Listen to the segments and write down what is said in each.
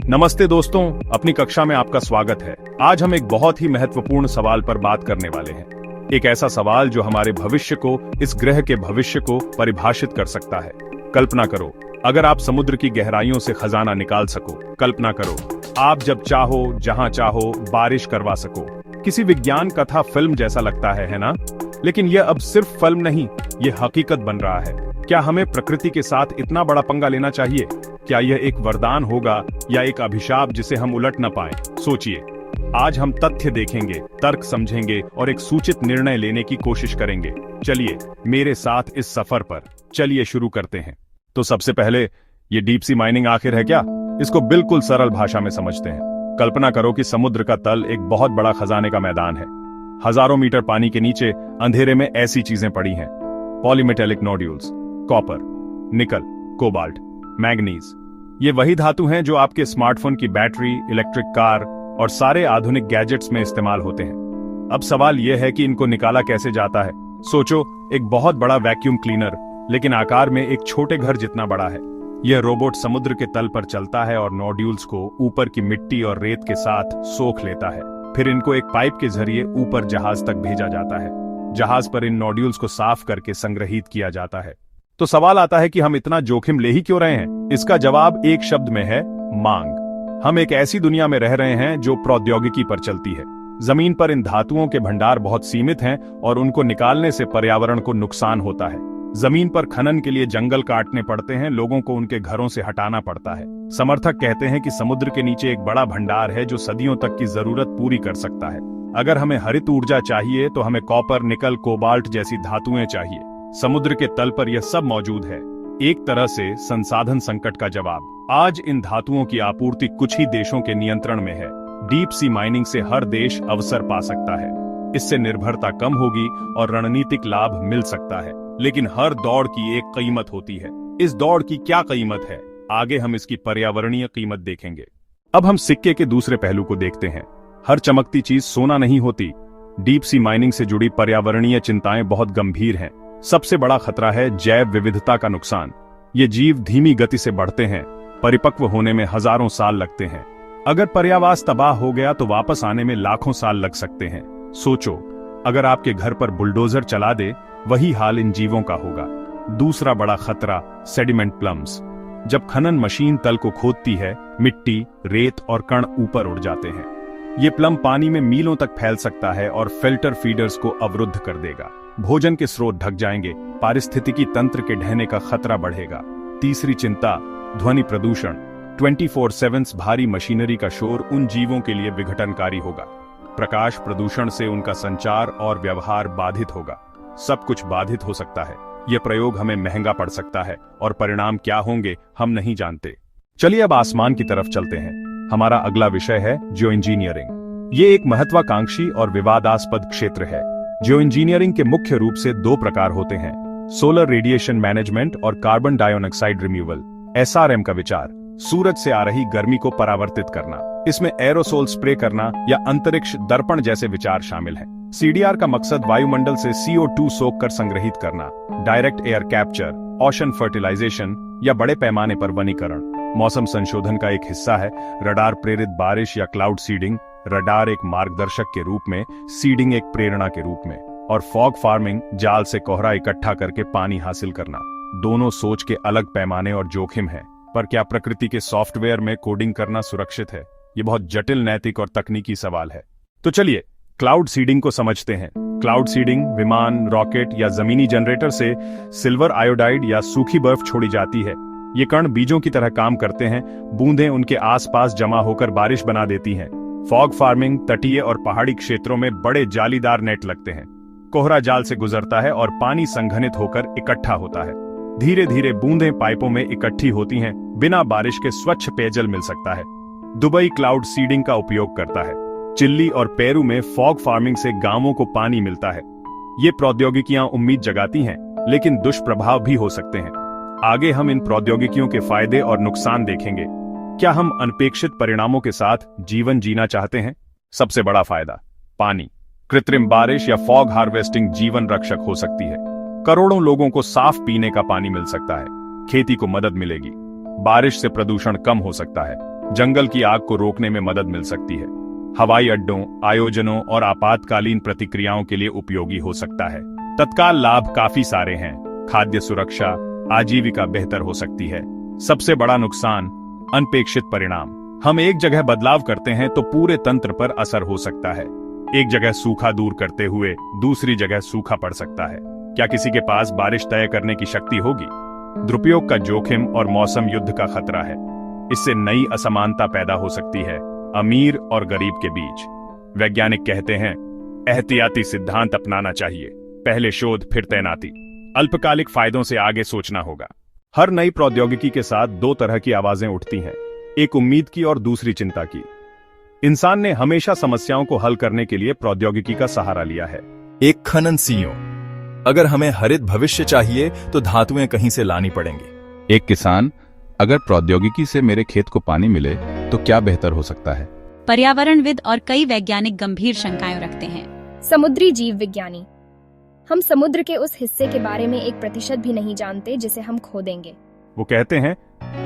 नमस्ते दोस्तों, अपनी कक्षा में आपका स्वागत है। आज हम एक बहुत ही महत्वपूर्ण सवाल पर बात करने वाले हैं। एक ऐसा सवाल जो हमारे भविष्य को, इस ग्रह के भविष्य को परिभाषित कर सकता है। कल्पना करो, अगर आप समुद्र की गहराइयों से खजाना निकाल सको। कल्पना करो, आप जब चाहो, जहां चाहो बारिश करवा सको। किसी विज्ञान कथा फिल्म जैसा लगता है ना? लेकिन यह अब सिर्फ फिल्म नहीं, ये हकीकत बन रहा है। क्या हमें प्रकृति के साथ इतना बड़ा पंगा लेना चाहिए? क्या यह एक वरदान होगा या एक अभिशाप जिसे हम उलट न पाएं? सोचिए। आज हम तथ्य देखेंगे, तर्क समझेंगे और एक सूचित निर्णय लेने की कोशिश करेंगे। चलिए मेरे साथ इस सफर पर चलिए शुरू करते हैं। तो सबसे पहले, ये डीप सी माइनिंग आखिर है क्या? इसको बिल्कुल सरल भाषा में समझते हैं। कल्पना करो कि समुद्र का तल एक बहुत बड़ा खजाने का मैदान है। हजारों मीटर पानी के नीचे अंधेरे में ऐसी चीजें पड़ी हैं। पॉलीमेटेलिक नोड्यूल्स, कॉपर, निकल, कोबाल्ट, मैग्नीज। ये वही धातु हैं जो आपके स्मार्टफोन की बैटरी, इलेक्ट्रिक कार और सारे आधुनिक गैजेट्स में इस्तेमाल होते हैं। अब सवाल यह है कि इनको निकाला कैसे जाता है। सोचो, एक बहुत बड़ा वैक्यूम क्लीनर, लेकिन आकार में एक छोटे घर जितना बड़ा है। यह रोबोट समुद्र के तल पर चलता है और नोड्यूल्स को ऊपर की मिट्टी और रेत के साथ सोख लेता है। फिर इनको एक पाइप के जरिए ऊपर जहाज तक भेजा जाता है। जहाज पर इन नोड्यूल्स को साफ करके संग्रहित किया जाता है। तो सवाल आता है कि हम इतना जोखिम ले ही क्यों रहे हैं? इसका जवाब एक शब्द में है, मांग। हम एक ऐसी दुनिया में रह रहे हैं जो प्रौद्योगिकी पर चलती है। जमीन पर इन धातुओं के भंडार बहुत सीमित हैं और उनको निकालने से पर्यावरण को नुकसान होता है। जमीन पर खनन के लिए जंगल काटने पड़ते हैं, लोगों को उनके घरों से हटाना पड़ता है। समर्थक कहते हैं कि समुद्र के नीचे एक बड़ा भंडार है जो सदियों तक की जरूरत पूरी कर सकता है। अगर हमें हरित ऊर्जा चाहिए तो हमें कॉपर, निकल, कोबाल्ट जैसी धातुएं चाहिए। समुद्र के तल पर यह सब मौजूद है। एक तरह से संसाधन संकट का जवाब। आज इन धातुओं की आपूर्ति कुछ ही देशों के नियंत्रण में है। डीप सी माइनिंग से हर देश अवसर पा सकता है। इससे निर्भरता कम होगी और रणनीतिक लाभ मिल सकता है। लेकिन हर दौड़ की एक कीमत होती है। इस दौड़ की क्या कीमत है? आगे हम इसकी पर्यावरणीय कीमत देखेंगे। अब हम सिक्के के दूसरे पहलू को देखते हैं। हर चमकती चीज सोना नहीं होती। डीप सी माइनिंग से जुड़ी पर्यावरणीय चिंताएं बहुत गंभीर हैं। सबसे बड़ा खतरा है जैव विविधता का नुकसान। ये जीव धीमी गति से बढ़ते हैं, परिपक्व होने में हजारों साल लगते हैं। अगर पर्यावास तबाह हो गया तो वापस आने में लाखों साल लग सकते हैं। सोचो, अगर आपके घर पर बुलडोजर चला दे, वही हाल इन जीवों का होगा। दूसरा बड़ा खतरा, सेडिमेंट प्लम्स। जब खनन मशीन तल को खोदती है, मिट्टी, रेत और कण ऊपर उड़ जाते हैं। ये प्लम पानी में मीलों तक फैल सकता है और फिल्टर फीडर्स को अवरुद्ध कर देगा। भोजन के स्रोत ढक जाएंगे, पारिस्थितिकी तंत्र के ढहने का खतरा बढ़ेगा। तीसरी चिंता, ध्वनि प्रदूषण। 24/7 भारी मशीनरी का शोर उन जीवों के लिए विघटनकारी होगा। प्रकाश प्रदूषण से उनका संचार और व्यवहार बाधित होगा। सब कुछ बाधित हो सकता है। यह प्रयोग हमें महंगा पड़ सकता है और परिणाम क्या होंगे हम नहीं जानते। चलिए अब आसमान की तरफ चलते हैं। हमारा अगला विषय है जियो इंजीनियरिंग। ये एक महत्वाकांक्षी और विवादास्पद क्षेत्र है। जियो इंजीनियरिंग के मुख्य रूप से दो प्रकार होते हैं, सोलर रेडिएशन मैनेजमेंट और कार्बन डाइऑक्साइड रिमूवल। SRM का विचार, सूरज से आ रही गर्मी को परावर्तित करना। इसमें एरोसोल स्प्रे करना या अंतरिक्ष दर्पण जैसे विचार शामिल हैं। CDR का मकसद वायुमंडल से CO2 सोख कर संग्रहित करना, direct air capture, ocean fertilisation या बड़े पैमाने पर वनीकरण। मौसम संशोधन का एक हिस्सा है रडार प्रेरित बारिश या क्लाउड सीडिंग। रडार एक मार्गदर्शक के रूप में, सीडिंग एक प्रेरणा के रूप में। और फॉग फार्मिंग, जाल से कोहरा इकट्ठा करके पानी हासिल करना। दोनों सोच के अलग पैमाने और जोखिम है। पर क्या प्रकृति के सॉफ्टवेयर में कोडिंग करना सुरक्षित है? ये बहुत जटिल नैतिक और तकनीकी सवाल है। तो चलिए क्लाउड सीडिंग को समझते हैं। क्लाउड सीडिंग विमान, रॉकेट या जमीनी जनरेटर से सिल्वर आयोडाइड या सूखी बर्फ छोड़ी जाती है। ये कण बीजों की तरह काम करते हैं। बूंदें उनके आसपास जमा होकर बारिश बना देती हैं। फॉग फार्मिंग, तटीय और पहाड़ी क्षेत्रों में बड़े जालीदार नेट लगते हैं। कोहरा जाल से गुजरता है और पानी संघनित होकर इकट्ठा होता है। धीरे धीरे बूंदें पाइपों में इकट्ठी होती हैं। बिना बारिश के स्वच्छ पेयजल मिल सकता है। दुबई क्लाउड सीडिंग का उपयोग करता है। चिल्ली और पेरू में फॉग फार्मिंग से गांवों को पानी मिलता है। ये प्रौद्योगिकियां उम्मीद जगाती हैं, लेकिन दुष्प्रभाव भी हो सकते हैं। आगे हम इन प्रौद्योगिकियों के फायदे और नुकसान देखेंगे। क्या हम अनपेक्षित परिणामों के साथ जीवन जीना चाहते हैं? सबसे बड़ा फायदा, पानी। कृत्रिम बारिश या फॉग हार्वेस्टिंग जीवन रक्षक हो सकती है। करोड़ों लोगों को साफ पीने का पानी मिल सकता है। खेती को मदद मिलेगी। बारिश से प्रदूषण कम हो सकता है। जंगल की आग को रोकने में मदद मिल सकती है। हवाई अड्डों, आयोजनों और आपातकालीन प्रतिक्रियाओं के लिए उपयोगी हो सकता है। तत्काल लाभ काफी सारे हैं। खाद्य सुरक्षा, आजीविका बेहतर हो सकती है। सबसे बड़ा नुकसान, अनपेक्षित परिणाम। हम एक जगह बदलाव करते हैं तो पूरे तंत्र पर असर हो सकता है। एक जगह सूखा दूर करते हुए दूसरी जगह सूखा पड़ सकता है। क्या किसी के पास बारिश तय करने की शक्ति होगी? दुरुपयोग का जोखिम और मौसम युद्ध का खतरा है। इससे नई असमानता पैदा हो सकती है, अमीर और गरीब के बीच। वैज्ञानिक कहते हैं, एहतियाती सिद्धांत अपनाना चाहिए, पहले शोध फिर तैनाती। अल्पकालिक फायदों से आगे सोचना होगा। हर नई प्रौद्योगिकी के साथ दो तरह की आवाजें उठती हैं, एक उम्मीद की और दूसरी चिंता की। इंसान ने हमेशा समस्याओं को हल करने के लिए प्रौद्योगिकी का सहारा लिया है। एक खनन सीईओ, अगर हमें हरित भविष्य चाहिए तो धातुएं कहीं से लानी पड़ेंगी। एक किसान, अगर प्रौद्योगिकी से मेरे खेत को पानी मिले तो क्या बेहतर हो सकता है? पर्यावरणविद और कई वैज्ञानिक गंभीर शंकाएं रखते हैं। समुद्री जीव विज्ञानी, हम समुद्र के उस हिस्से के बारे में 1% भी नहीं जानते जिसे हम खो देंगे। वो कहते हैं,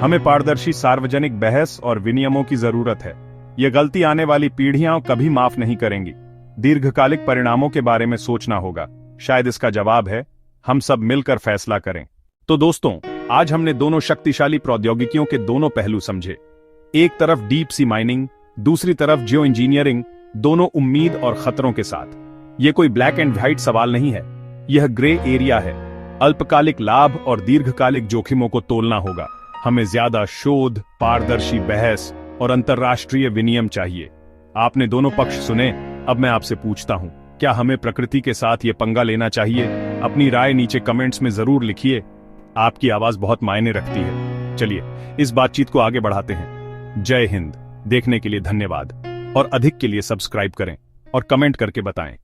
हमें पारदर्शी सार्वजनिक बहस और विनियमों की जरूरत है। ये गलती आने वाली पीढ़ियां कभी माफ नहीं करेंगी। दीर्घकालिक परिणामों के बारे में सोचना होगा। शायद इसका जवाब है, हम सब मिलकर फैसला करें। तो दोस्तों, आज हमने दोनों शक्तिशाली प्रौद्योगिकियों के दोनों पहलू समझे। एक तरफ डीप सी माइनिंग, दूसरी तरफ जियो इंजीनियरिंग, दोनों उम्मीद और खतरों के साथ। यह कोई ब्लैक एंड व्हाइट सवाल नहीं है, यह ग्रे एरिया है। अल्पकालिक लाभ और दीर्घकालिक जोखिमों को तोलना होगा। हमें ज्यादा शोध, पारदर्शी बहस और अंतर्राष्ट्रीय विनियम चाहिए। आपने दोनों पक्ष सुने। अब मैं आपसे पूछता हूं, क्या हमें प्रकृति के साथ ये पंगा लेना चाहिए? अपनी राय नीचे कमेंट्स में जरूर लिखिए। आपकी आवाज बहुत मायने रखती है। चलिए इस बातचीत को आगे बढ़ाते हैं। जय हिंद। देखने के लिए धन्यवाद और अधिक के लिए सब्सक्राइब करें और कमेंट करके बताएं।